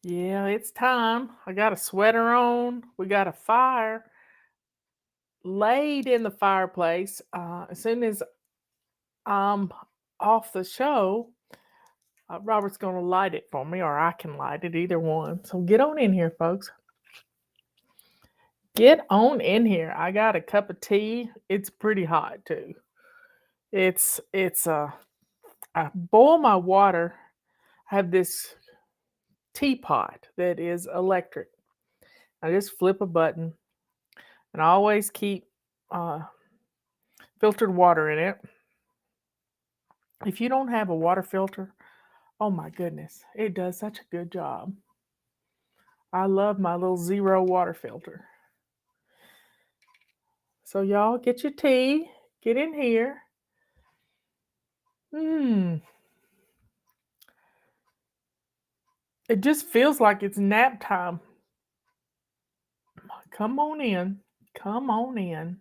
Yeah, it's time. I got a sweater on. We got a fire laid in the fireplace. As soon as I'm off the show, Robert's going to light it for me, or I can light it, either one. So get on in here, folks. Get on in here. I got a cup of tea. It's pretty hot too. It's I boil my water. I have this teapot that is electric. I just flip a button, and I always keep uh, filtered water in it. If you don't have a water filter, oh my goodness, it does such a good job. I love my little zero water filter. So y'all get your tea, get in here. Mmm. It just feels like it's nap time. Come on in. Come on in.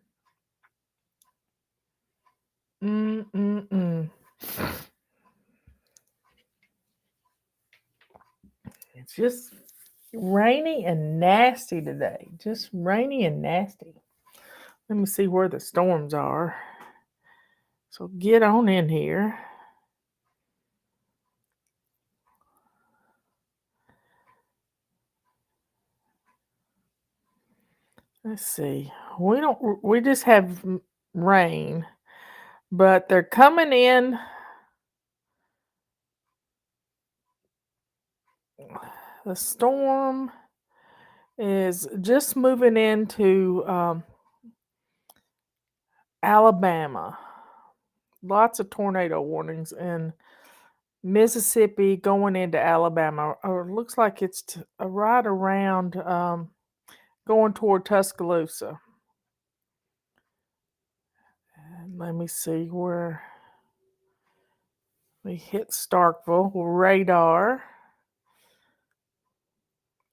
Mm. It's just rainy and nasty today. Just rainy and nasty. Let me see where the storms are. So get on in here. Let's see. We just have rain, but they're coming in. The storm is just moving into Alabama. Lots of tornado warnings in Mississippi going into Alabama. Or it looks like it's right around going toward Tuscaloosa. And let me see where we hit Starkville radar.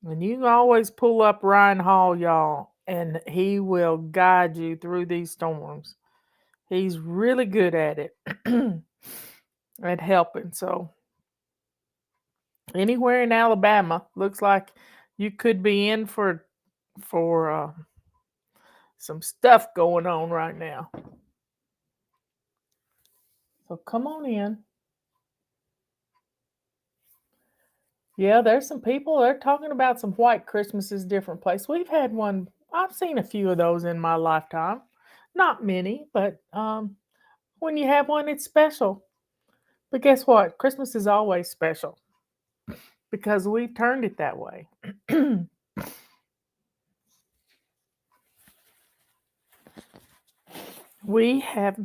And you can always pull up Ryan Hall, y'all, and he will guide you through these storms. He's really good at it, at helping. So, anywhere in Alabama, looks like you could be in for some stuff going on right now. So come on in. Yeah, there's some people. They're talking about some white Christmases, different places. We've had one. I've seen a few of those in my lifetime. Not many, but when you have one, it's special. But guess what? Christmas is always special because we've turned it that way. we have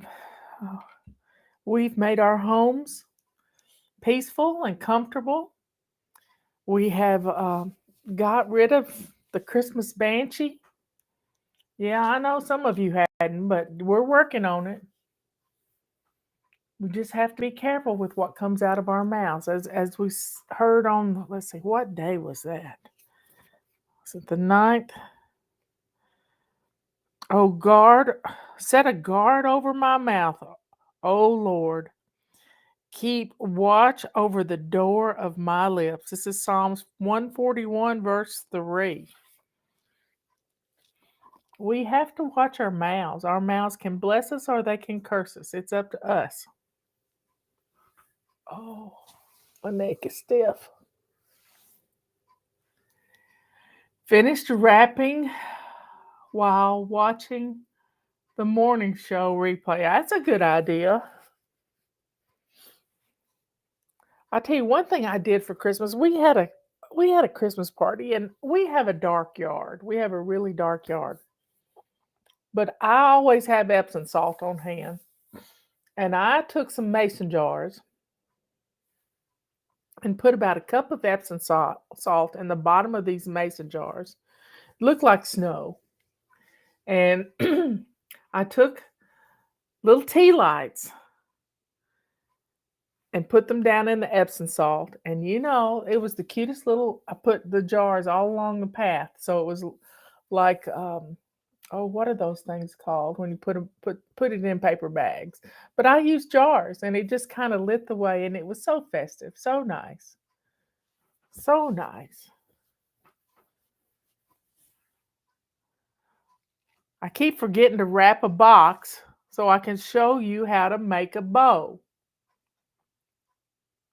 we've made our homes peaceful and comfortable. We have got rid of the Christmas banshee. Yeah, I know some of you hadn't, but we're working on it. We just have to be careful with what comes out of our mouths. As we heard on, let's see, what day was that? Was it the ninth? Oh, guard, set a guard over my mouth. Oh, Lord. Keep watch over the door of my lips. This is Psalms 141, verse 3. We have to watch our mouths. Our mouths can bless us or they can curse us. It's up to us. Oh, my neck is stiff. Finished wrapping while watching the morning show replay. That's a good idea. I'll tell you one thing I did for Christmas. We had a Christmas party and we have a dark yard. We have a really dark yard. But I always have Epsom salt on hand. And I took some mason jars and put about a cup of Epsom salt in the bottom of these mason jars. It looked like snow. And I took little tea lights and put them down in the Epsom salt. And it was the cutest little. I put the jars all along the path, so it was like oh, what are those things called when you put it in paper bags? But I used jars, and it just kind of lit the way, and it was so festive, so nice. So nice. I keep forgetting to wrap a box so I can show you how to make a bow.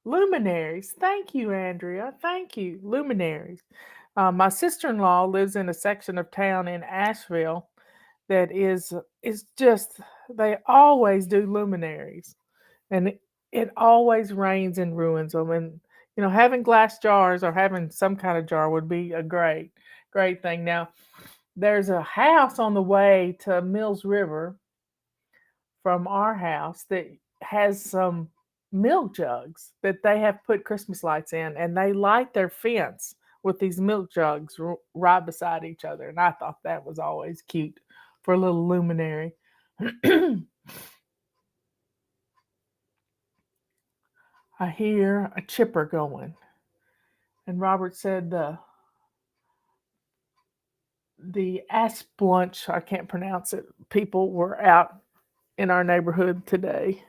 Luminaries. Thank you, Andrea. Thank you. Luminaries. My sister-in-law lives in a section of town in Asheville that is just they always do luminaries, and it always rains and ruins them. And having glass jars or having some kind of jar would be a great thing. Now, there's a house on the way to Mills River from our house that has some milk jugs that they have put Christmas lights in, and they light their fence with these milk jugs right beside each other. And I thought that was always cute for a little luminary. I hear a chipper going, and Robert said the Asplunch, I can't pronounce it, people were out in our neighborhood today.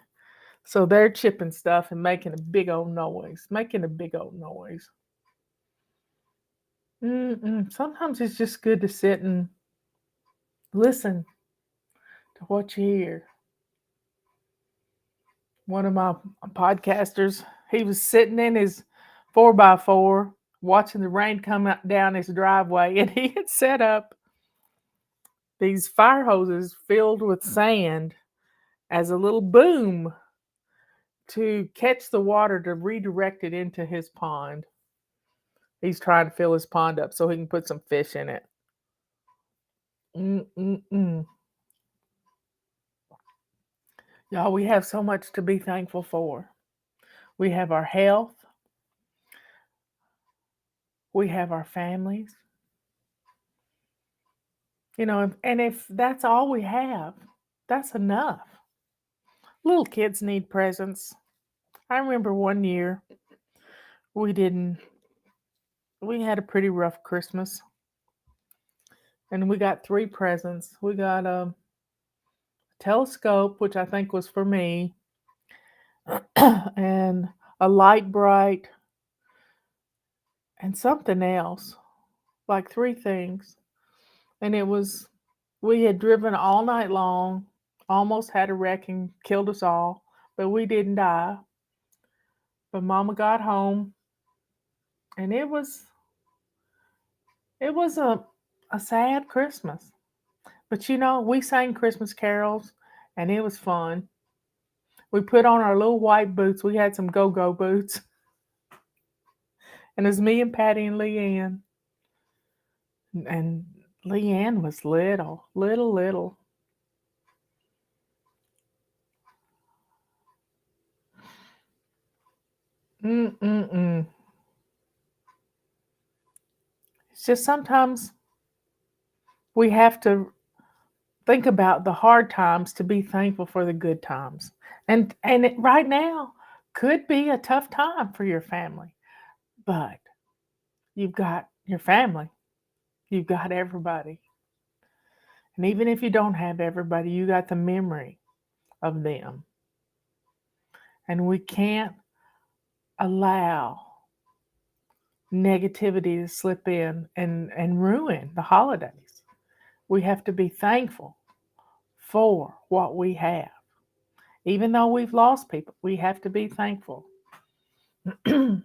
So they're chipping stuff and making a big old noise, making a big old noise. Sometimes it's just good to sit and listen to what you hear. One of my podcasters, he was sitting in his 4x4 watching the rain come down his driveway, and he had set up these fire hoses filled with sand as a little boom to catch the water to redirect it into his pond. He's trying to fill his pond up so he can put some fish in it. Mm-mm-mm. Y'all, we have so much to be thankful for. We have our health. We have our families. And if that's all we have, that's enough. Little kids need presents. I remember one year we didn't, we had a pretty rough Christmas, and we got three presents. We got a telescope, which I think was for me, and a light bright, and something else, like three things. And we had driven all night long, almost had a wreck and killed us all, but we didn't die. But Mama got home, and it was a sad Christmas. But we sang Christmas carols, and it was fun. We put on our little white boots. We had some go-go boots. And it was me and Patty and Leanne. And Leanne was little, little, little. Mm-mm-mm. It's just sometimes we have to think about the hard times to be thankful for the good times. And right now could be a tough time for your family, but you've got your family. You've got everybody. And even if you don't have everybody, you got the memory of them. And we can't allow negativity to slip in and ruin the holidays. We have to be thankful for what we have. Even though we've lost people, we have to be thankful. mm.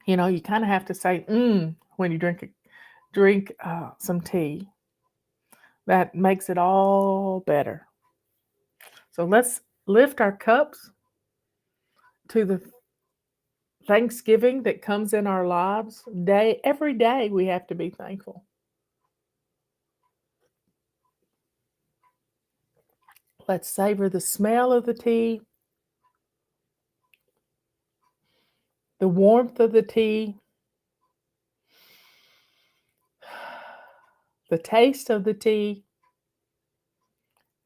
You kind of have to say when you drink some tea. That makes it all better. So let's lift our cups to the Thanksgiving that comes in our lives. Every day we have to be thankful. Let's savor the smell of the tea, the warmth of the tea, the taste of the tea,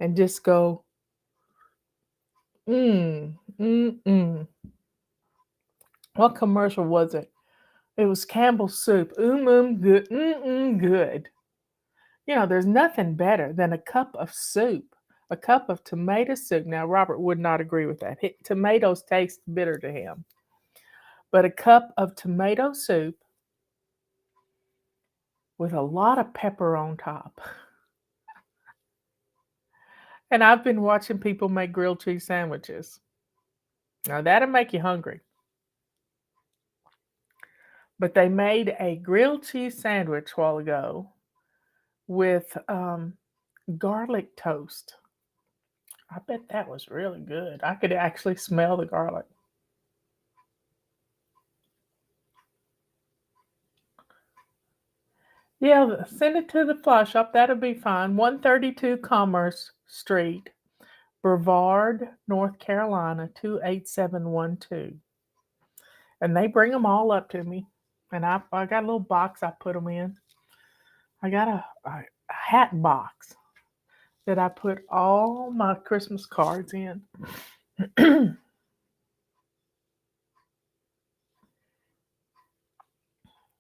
and just go, mm. What commercial was it? It was Campbell's soup. Good. Good. You know, there's nothing better than a cup of soup, a cup of tomato soup. Now, Robert would not agree with that. Tomatoes taste bitter to him. But a cup of tomato soup with a lot of pepper on top. And I've been watching people make grilled cheese sandwiches. Now, that'll make you hungry. But they made a grilled cheese sandwich a while ago with garlic toast. I bet that was really good. I could actually smell the garlic. Yeah, send it to the fly shop. That'll be fine. 132 Commerce Street, Brevard, North Carolina, 28712. And they bring them all up to me. And I got a little box I put them in. I got a hat box that I put all my Christmas cards in. You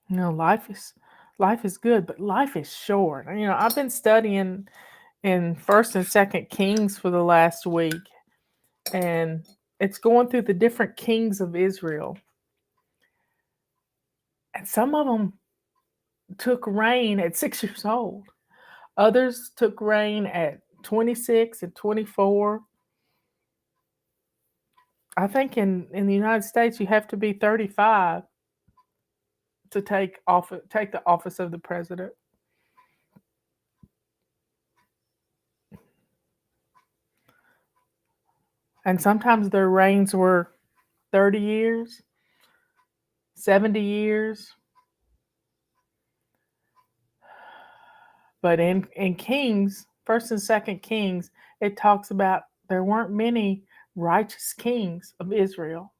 know, life is good, but life is short. You know, I've been studying in First and Second Kings for the last week, and it's going through the different kings of Israel, and some of them took reign at 6 years old. Others took reign at 26 and 24. I think in the United States you have to be 35 to take the office of the president. And sometimes their reigns were 30 years, 70 years. But in Kings, First and Second Kings, it talks about there weren't many righteous kings of Israel.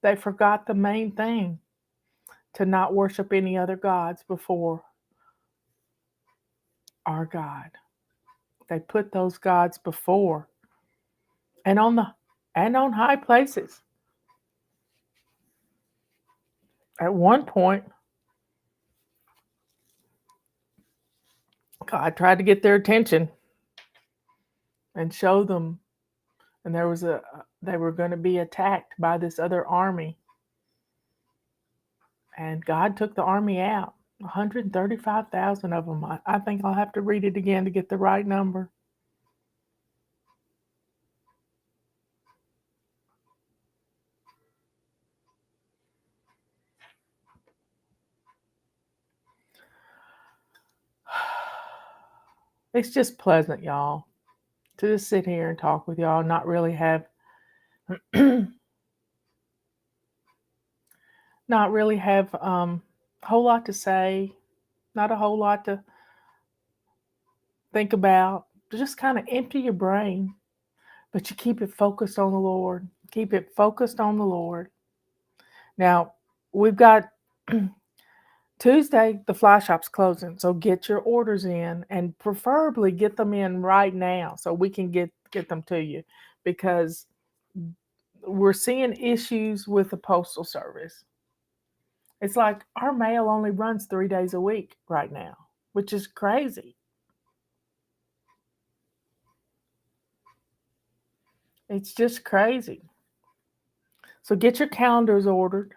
They forgot the main thing, to not worship any other gods before our God. They put those gods before and on high places. At one point, God tried to get their attention and show them, and they were going to be attacked by this other army. And God took the army out. 135,000 of them. I think I'll have to read it again to get the right number. It's just pleasant, y'all, to just sit here and talk with y'all, not really have not really have a whole lot to say, not a whole lot to think about. Just kind of empty your brain, but you keep it focused on the Lord. Keep it focused on the Lord. Now, we've got Tuesday, the fly shop's closing, so get your orders in, and preferably get them in right now so we can get them to you, because we're seeing issues with the postal service. It's like our mail only runs 3 days a week right now, which is crazy. It's just crazy. So get your calendars ordered.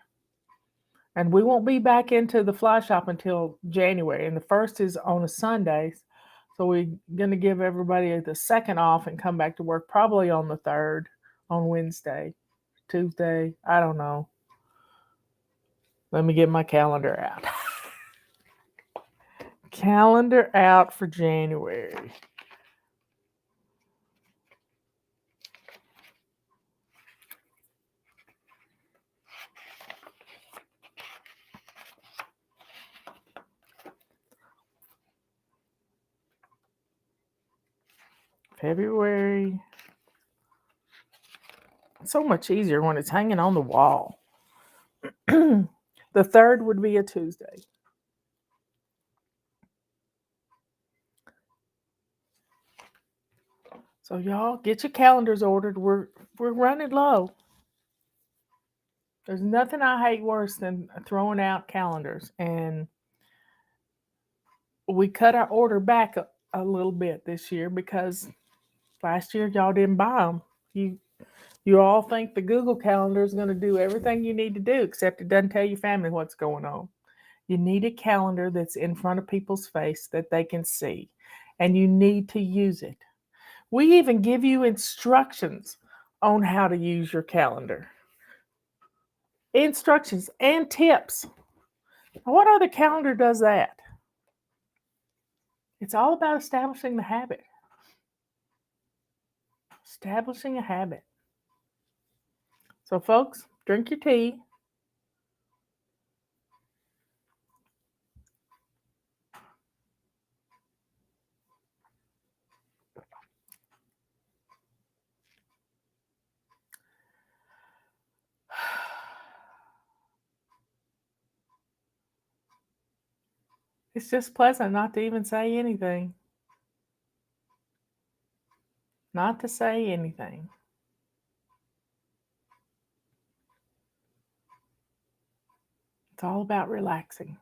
And we won't be back into the fly shop until January. And the first is on a Sunday. So we're going to give everybody the second off and come back to work probably on the 3rd, on Wednesday, Tuesday. I don't know. Let me get my calendar out. Calendar out for January. February. It's so much easier when it's hanging on the wall. The 3rd would be a Tuesday. So y'all get your calendars ordered. We're running low. There's nothing I hate worse than throwing out calendars. And we cut our order back a little bit this year because last year y'all didn't buy them. You all think the Google Calendar is going to do everything you need to do, except it doesn't tell your family what's going on. You need a calendar that's in front of people's face that they can see, and you need to use it. We even give you instructions on how to use your calendar. Instructions and tips. What other calendar does that? It's all about establishing the habit. Establishing a habit. So, folks, drink your tea. It's just pleasant not to even say anything. Not to say anything. It's all about relaxing.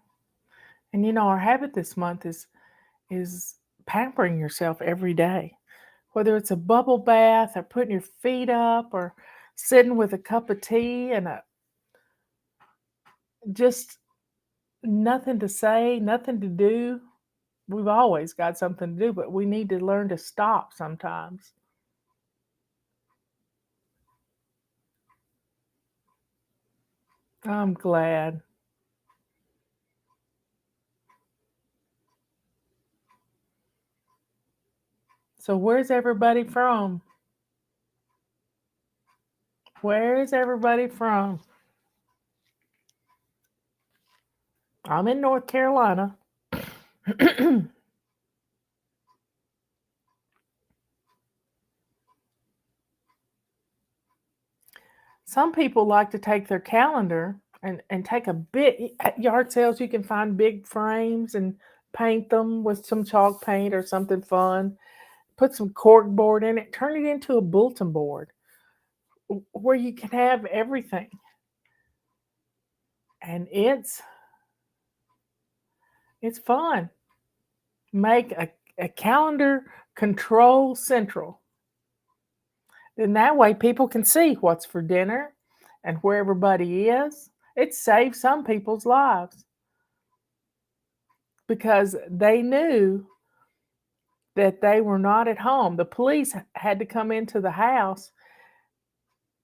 And our habit this month is pampering yourself every day. Whether it's a bubble bath or putting your feet up or sitting with a cup of tea and just nothing to say, nothing to do. We've always got something to do, but we need to learn to stop sometimes. I'm glad. So, where's everybody from? Where is everybody from? I'm in North Carolina. Some people like to take their calendar and take a bit at yard sales. You can find big frames and paint them with some chalk paint or something fun. Put some cork board in it, turn it into a bulletin board where you can have everything. And it's fun. Make a calendar control central. Then that way people can see what's for dinner and where everybody is. It saves some people's lives because they knew that they were not at home. The police had to come into the house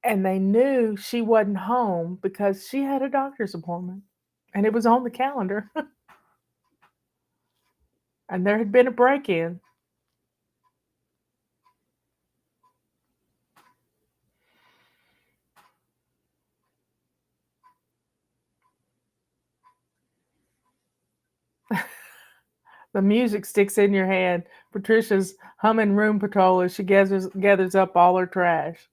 and they knew she wasn't home because she had a doctor's appointment and it was on the calendar and there had been a break in. The music sticks in your head. Patricia's humming Room Patrol as she gathers up all her trash.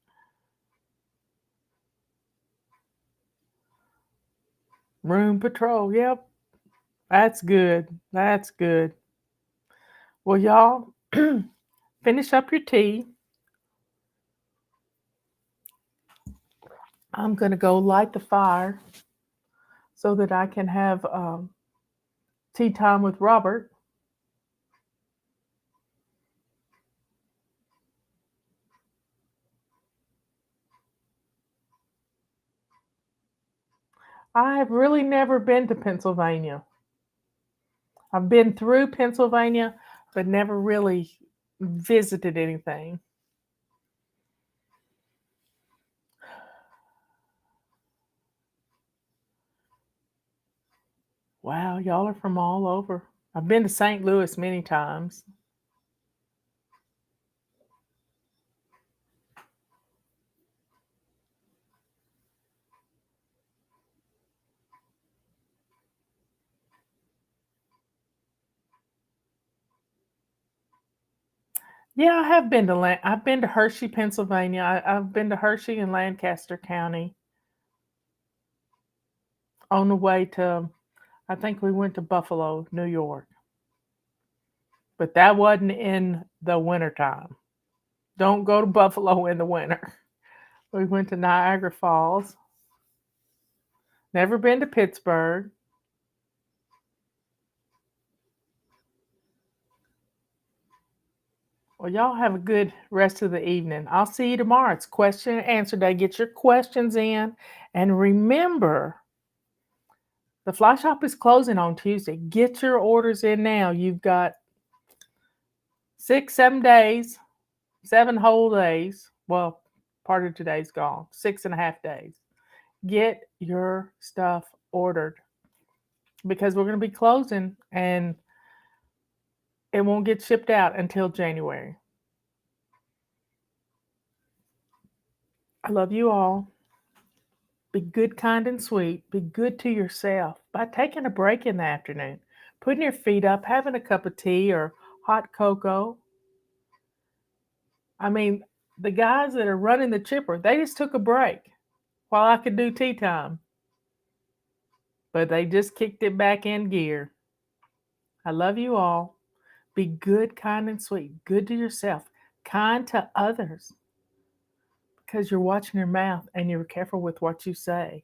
Room Patrol, yep. That's good. That's good. Well, y'all, finish up your tea. I'm going to go light the fire so that I can have tea time with Robert. I've really never been to Pennsylvania. I've been through Pennsylvania, but never really visited anything. Wow, y'all are from all over. I've been to St. Louis many times. Yeah, I have been to I've been to Hershey, Pennsylvania. I've been to Hershey and Lancaster County on the way to. I think we went to Buffalo, New York, but that wasn't in the wintertime. Don't go to Buffalo in the winter. We went to Niagara Falls. Never been to Pittsburgh. Well, y'all have a good rest of the evening. I'll see you tomorrow. It's question and answer day. Get your questions in. And remember, the fly shop is closing on Tuesday. Get your orders in now. You've got 6, 7 days, 7 whole days. Well, part of today's gone. 6.5 days. Get your stuff ordered because we're going to be closing and it won't get shipped out until January. I love you all. Be good, kind, and sweet. Be good to yourself by taking a break in the afternoon, putting your feet up, having a cup of tea or hot cocoa. I mean, the guys that are running the chipper, they just took a break while I could do tea time. But they just kicked it back in gear. I love you all. Be good, kind, and sweet. Good to yourself. Kind to others. Because you're watching your mouth and you're careful with what you say.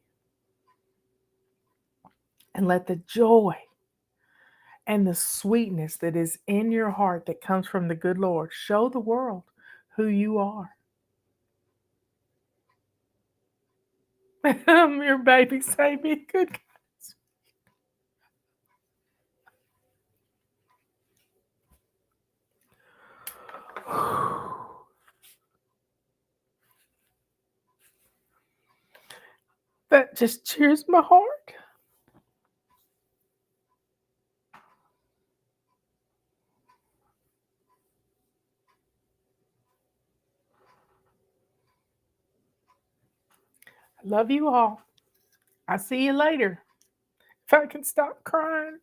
And let the joy and the sweetness that is in your heart that comes from the good Lord show the world who you are. I'm your baby. Say me good. That just cheers my heart. I love you all. I'll see you later. If I can stop crying.